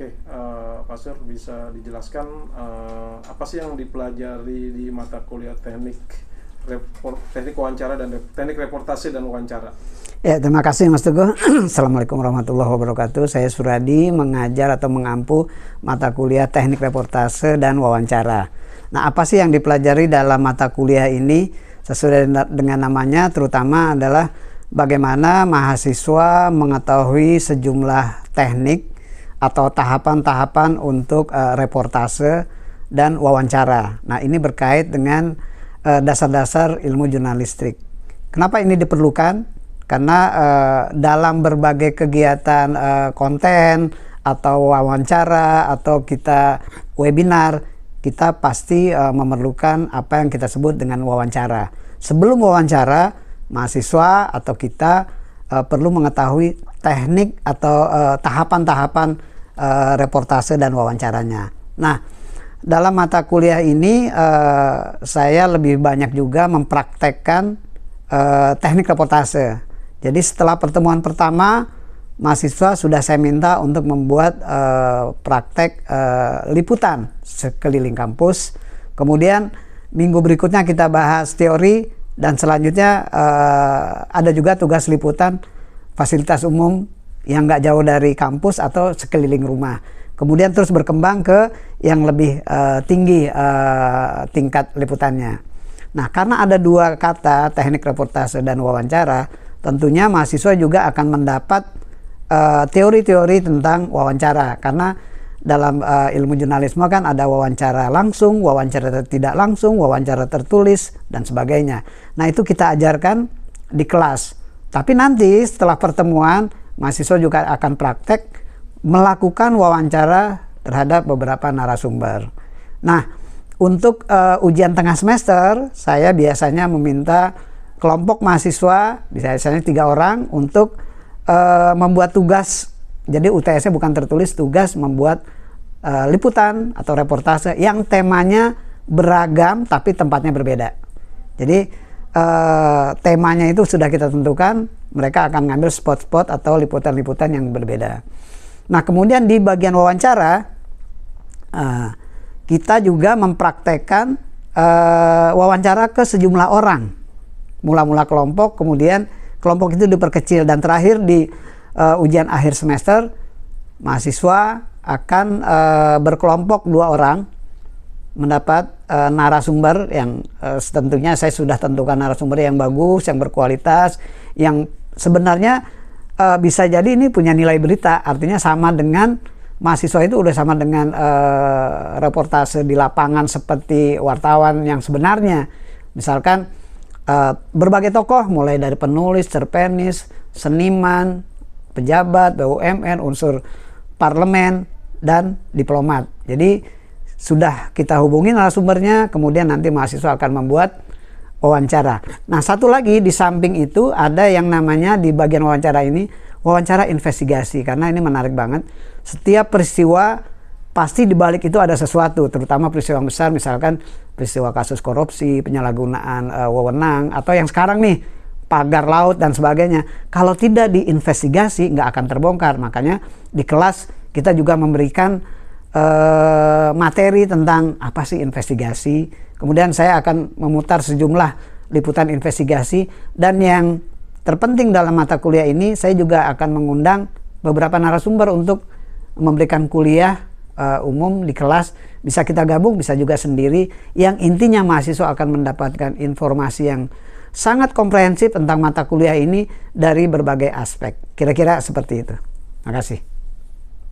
Oke, Pak Sur bisa dijelaskan apa sih yang dipelajari di mata kuliah teknik wawancara dan teknik reportase dan wawancara? Ya, terima kasih Mas Teguh. Assalamualaikum warahmatullahi wabarakatuh. Saya Suradi, mengajar atau mengampu mata kuliah teknik reportase dan wawancara. Nah, apa sih yang dipelajari dalam mata kuliah ini? Sesuai dengan namanya, terutama adalah bagaimana mahasiswa mengetahui sejumlah teknik atau tahapan-tahapan untuk reportase dan wawancara. Nah, ini berkait dengan dasar-dasar ilmu jurnalistik. Kenapa ini diperlukan? Karena dalam berbagai kegiatan konten atau wawancara atau kita webinar, kita pasti memerlukan apa yang kita sebut dengan wawancara. Sebelum wawancara, mahasiswa atau kita perlu mengetahui teknik atau tahapan-tahapan reportase dan wawancaranya. Nah, dalam mata kuliah ini saya lebih banyak juga mempraktekkan teknik reportase. Jadi setelah pertemuan pertama, mahasiswa sudah saya minta untuk membuat praktek liputan sekeliling kampus. Kemudian minggu berikutnya kita bahas teori, dan selanjutnya ada juga tugas liputan fasilitas umum yang nggak jauh dari kampus atau sekeliling rumah. Kemudian terus berkembang ke yang lebih tinggi tingkat liputannya. Nah, karena ada dua kata, teknik reportase dan wawancara, tentunya mahasiswa juga akan mendapat teori-teori tentang wawancara. Karena dalam ilmu jurnalisme kan ada wawancara langsung, wawancara tidak langsung, wawancara tertulis, dan sebagainya. Nah, itu kita ajarkan di kelas. Tapi nanti setelah pertemuan, mahasiswa juga akan praktek melakukan wawancara terhadap beberapa narasumber. Nah, untuk ujian tengah semester, saya biasanya meminta kelompok mahasiswa, biasanya 3 orang, untuk membuat tugas. Jadi UTS-nya bukan tertulis, tugas membuat liputan atau reportase yang temanya beragam tapi tempatnya berbeda. Jadi temanya itu sudah kita tentukan, mereka akan ngambil spot-spot atau liputan-liputan yang berbeda. Nah, kemudian di bagian wawancara, kita juga mempraktekkan wawancara ke sejumlah orang. Mula-mula kelompok, kemudian kelompok itu diperkecil, dan terakhir di ujian akhir semester, mahasiswa akan berkelompok 2 orang, mendapat narasumber yang tentunya saya sudah tentukan narasumber yang bagus, yang berkualitas, yang sebenarnya bisa jadi ini punya nilai berita, artinya sama dengan mahasiswa itu udah sama dengan reportase di lapangan seperti wartawan yang sebenarnya. Misalkan berbagai tokoh, mulai dari penulis, cerpenis, seniman, pejabat, BUMN, unsur parlemen, dan diplomat. Jadi sudah kita hubungi narasumbernya, kemudian nanti mahasiswa akan membuat wawancara. Nah, satu lagi di samping itu ada yang namanya di bagian wawancara ini, wawancara investigasi, karena ini menarik banget. Setiap peristiwa pasti di balik itu ada sesuatu, terutama peristiwa besar, misalkan peristiwa kasus korupsi, penyalahgunaan wewenang, atau yang sekarang nih, pagar laut dan sebagainya. Kalau tidak diinvestigasi, nggak akan terbongkar. Makanya di kelas kita juga memberikan materi tentang apa sih investigasi. Kemudian saya akan memutar sejumlah liputan investigasi, dan yang terpenting dalam mata kuliah ini, saya juga akan mengundang beberapa narasumber untuk memberikan kuliah umum di kelas. Bisa kita gabung, bisa juga sendiri. Yang intinya mahasiswa akan mendapatkan informasi yang sangat komprehensif tentang mata kuliah ini dari berbagai aspek. Kira-kira seperti itu. Terima kasih.